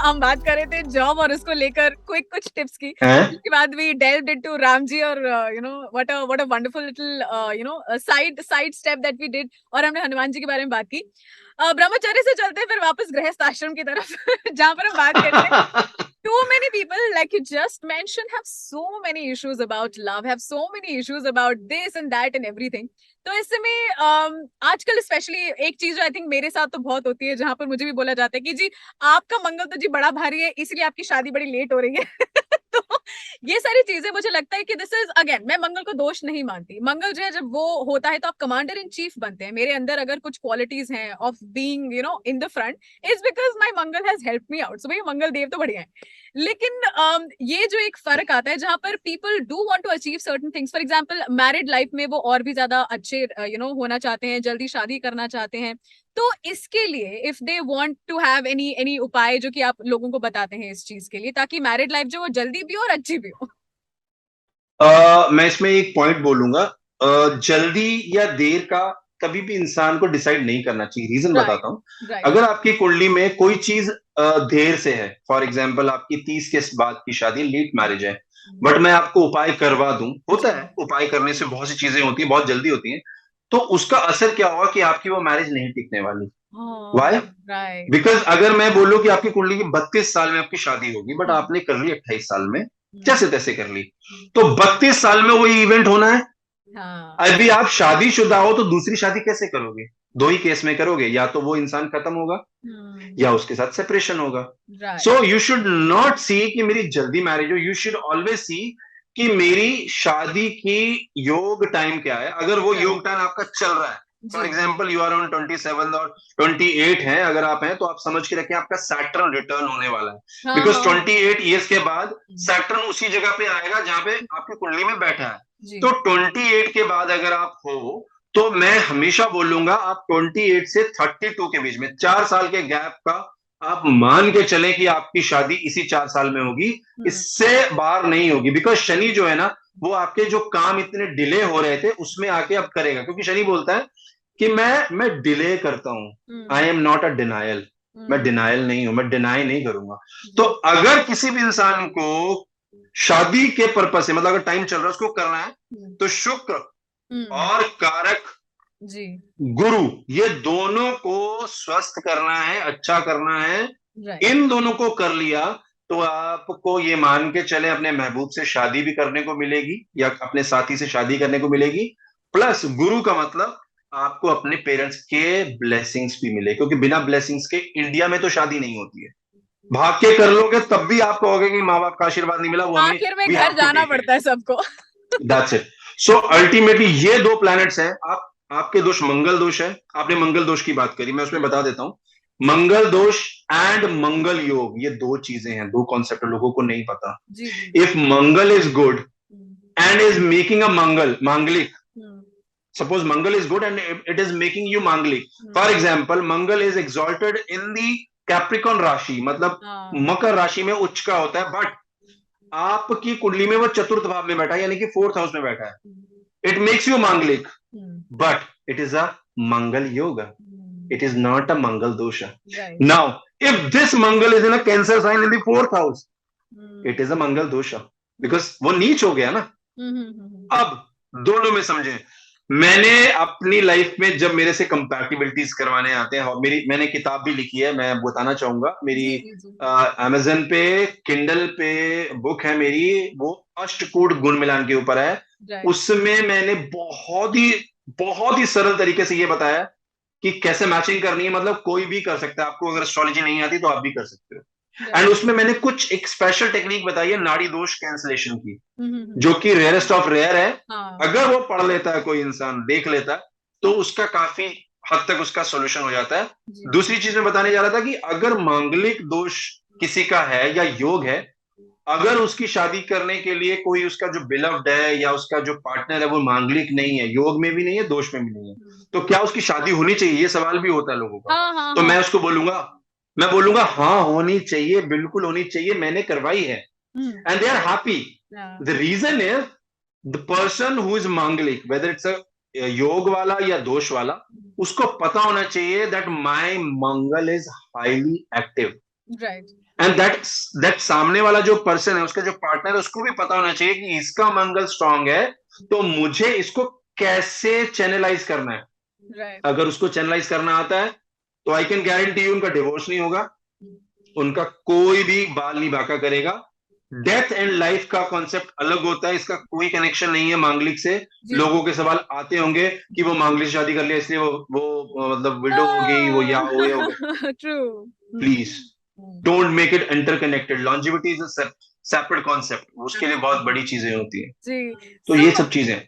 हम बात कर रहे थे जॉब और उसको लेकर क्विक कुछ टिप्स की। उसके बाद we delved into Ram ji और what a wonderful little side step that we did, और हमने हनुमान जी के बारे में बात की। ब्रह्मचर्य से चलते हैं फिर वापस गृहस्थ आश्रम की तरफ जहाँ पर हम बात करते हैं। Too many people, like you just mentioned, have so many issues about love, have so many issues about this and that and everything. तो इससे में आजकल स्पेशली एक चीज जो आई थिंक मेरे साथ तो बहुत होती है, जहां पर मुझे भी बोला जाता है कि जी आपका मंगल तो जी बड़ा भारी है, इसलिए आपकी शादी बड़ी लेट हो रही है। तो ये सारी चीजें मुझे लगता है कि दिस इज अगेन, मैं मंगल को दोष नहीं मानती। मंगल जो है जब वो होता है तो आप कमांडर इन चीफ बनते हैं। मेरे अंदर अगर कुछ क्वालिटीज हैं of being in the front, is because my Mangal has help me out. So भाई मंगल देव तो बढ़िया है। लेकिन ये जो एक फर्क आता है जहां पर people do want to achieve certain things, for example married life में वो और भी ज्यादा अच्छे होना चाहते हैं, जल्दी शादी करना चाहते हैं। तो इसके लिए if they want to have any उपाय जो कि आप लोगों को बताते हैं इस चीज के लिए, ताकि मैरिड लाइफ जो वो जल्दी भी हो और अच्छी भी हो। मैं इसमें एक पॉइंट बोलूंगा। जल्दी या देर का कभी भी इंसान को डिसाइड नहीं करना चाहिए। रीजन राइट, बताता हूँ। राइट। अगर आपकी कुंडली में कोई चीज देर से है, फॉर एग्जाम्पल आपकी 30 के बाद की शादी, लेट मैरिज है, बट मैं आपको उपाय करवा दूं, होता जी। है उपाय करने से बहुत सी चीजें होती है, बहुत जल्दी होती हैं, तो उसका असर क्या होगा कि आपकी वो मैरिज नहीं टिकने वाली। वाई? हाँ, राइट, बिकॉज राइट। अगर मैं बोलूं कि आपकी कुंडली की 32 साल में आपकी शादी होगी, बट आपने कर ली 28 साल में, जैसे तैसे कर ली, तो 32 साल में वही इवेंट होना है। हाँ। अभी आप शादीशुदा हो तो दूसरी शादी कैसे करोगे? दो ही केस में करोगे, या तो वो इंसान खत्म होगा या उसके साथ सेपरेशन होगा। Right. So you should not see कि मेरी जल्दी मैरिज हो, यू शुड ऑलवेज सी कि मेरी शादी की योग टाइम क्या है। अगर वो राइट। योग टाइम आपका चल रहा है, फॉर जी। एग्जाम्पल यू आर ऑन 27 और 28 है, अगर आप हैं तो आप समझ के रखें आपका सैटर्न रिटर्न होने वाला है। हाँ, बिकॉज हाँ, हाँ। 28 ईयर्स के बाद सैटर्न उसी जगह पे आएगा जहां पे आपकी कुंडली में बैठा है। जी। तो 28 के बाद अगर आप हो, तो मैं हमेशा बोलूंगा आप 28 से 32 के बीच में 4 साल के गैप का आप मान के चलें कि आपकी शादी इसी 4 साल में होगी, इससे बाहर नहीं होगी। बिकॉज शनि जो है ना, वो आपके जो काम इतने डिले हो रहे थे उसमें आके अब करेगा, क्योंकि शनि बोलता है कि मैं डिले करता हूं। I am not a denial. मैं डिनायल नहीं हूं, मैं डिनाई नहीं करूंगा। तो जी। अगर किसी भी इंसान को शादी के पर्पज से, मतलब अगर टाइम चल रहा है उसको करना है, तो शुक्र और कारक जी। गुरु, ये दोनों को स्वस्थ करना है, अच्छा करना है। राइट। इन दोनों को कर लिया तो आपको ये मान के चले अपने महबूब से शादी भी करने को मिलेगी या अपने साथी से शादी करने को मिलेगी। प्लस गुरु का मतलब आपको अपने पेरेंट्स के ब्लेसिंग्स भी मिले, क्योंकि बिना ब्लेसिंग्स के इंडिया में तो शादी नहीं होती है। भाग के कर लोगे तब भी आप कहोगे कि माँ बाप का आशीर्वाद नहीं मिला, वो हमें, आखिर में वी घर हैव टू जाना टेक पड़ता इट। है सबको। That's it. सो अल्टीमेटली ये दो प्लैनेट्स हैं। आप, आपके दोष मंगल दोष है। आपने मंगल दोष की बात करी, मैं उसमें बता देता हूं। जी, मंगल दोष एंड मंगल योग, ये दो चीजें हैं, दो कॉन्सेप्ट लोगों को नहीं पता। जी, जी। If Mangal is good hmm, and is making a Mangal Manglik, hmm, suppose Mangal is good and it is making you Manglik, for hmm, example Mangal is exalted in the Capricorn rashi, मतलब हाँ। मकर राशि में उच्च का होता है, बट आपकी कुंडली में वो चतुर्थ भाव में बैठा है, यानी कि फोर्थ हाउस में बैठा है। It makes you Manglik, but it is a Mangal Yoga. It is not a Mangal Dosha. Right. Now, if this Mangal is in a Cancer sign in the fourth house, it is a Mangal Dosha. Because वो नीच हो गया ना। अब दोनों में समझे। मैंने अपनी लाइफ में जब मेरे से कंपैटिबिलिटीज करवाने आते हैं, और मैंने किताब भी लिखी है, मैं बताना चाहूंगा। मेरी जी, जी, जी। अमेजन पे, किंडल पे बुक है मेरी, वो अष्टकूट गुण मिलान के ऊपर है। राइट। उसमें मैंने बहुत ही सरल तरीके से ये बताया कि कैसे मैचिंग करनी है। मतलब कोई भी कर सकता है, आपको अगर एस्ट्रोलॉजी नहीं आती तो आप भी कर सकते हो। And right. उसमें मैंने कुछ एक स्पेशल टेक्निक बताई है नाड़ी दोष कैंसलेशन की, हम्म। जो कि रेयरेस्ट ऑफ रेयर है। हाँ। अगर वो पढ़ लेता है, कोई इंसान देख लेता है, तो उसका काफी हद तक उसका सॉल्यूशन हो जाता है। जी। दूसरी चीज मैं बताने जा रहा था कि अगर मांगलिक दोष किसी का है या योग है, अगर उसकी शादी करने के लिए कोई उसका जो बिलव्ड है या उसका जो पार्टनर है वो मांगलिक नहीं है, योग में भी नहीं है, दोष में भी नहीं है, तो क्या उसकी शादी होनी चाहिए? ये सवाल भी होता है लोगों का। हाँ, हाँ, तो हाँ। मैं उसको बोलूंगा, मैं बोलूंगा हाँ होनी चाहिए, बिल्कुल होनी चाहिए, मैंने करवाई है, हम्म। And they are happy. हाँ। The reason is the person who is Manglik, whether it's a योग वाला या दोष वाला, उसको पता होना चाहिए that my Mangal is highly active. Right. And that सामने वाला जो पर्सन है, उसका जो पार्टनर है, उसको भी पता होना चाहिए कि इसका मंगल स्ट्रांग है, तो मुझे इसको कैसे चैनलाइज करना है। Right. अगर उसको चैनलाइज करना आता है तो आई कैन गारंटी यू उनका डिवोर्स नहीं होगा, उनका कोई भी बाल नहीं बांका करेगा। डेथ एंड लाइफ का कॉन्सेप्ट अलग होता है, इसका कोई कनेक्शन नहीं है मांगलिक से। जी। लोगों के सवाल आते होंगे कि वो मांगलिक से शादी कर लिया इसलिए वो मतलब विडो हो गई, वो या हो गया। True. Please don't make it interconnected. Longevity is a separate concept, उसके लिए बहुत बड़ी चीजें होती है। जी। तो So, ये सब चीजें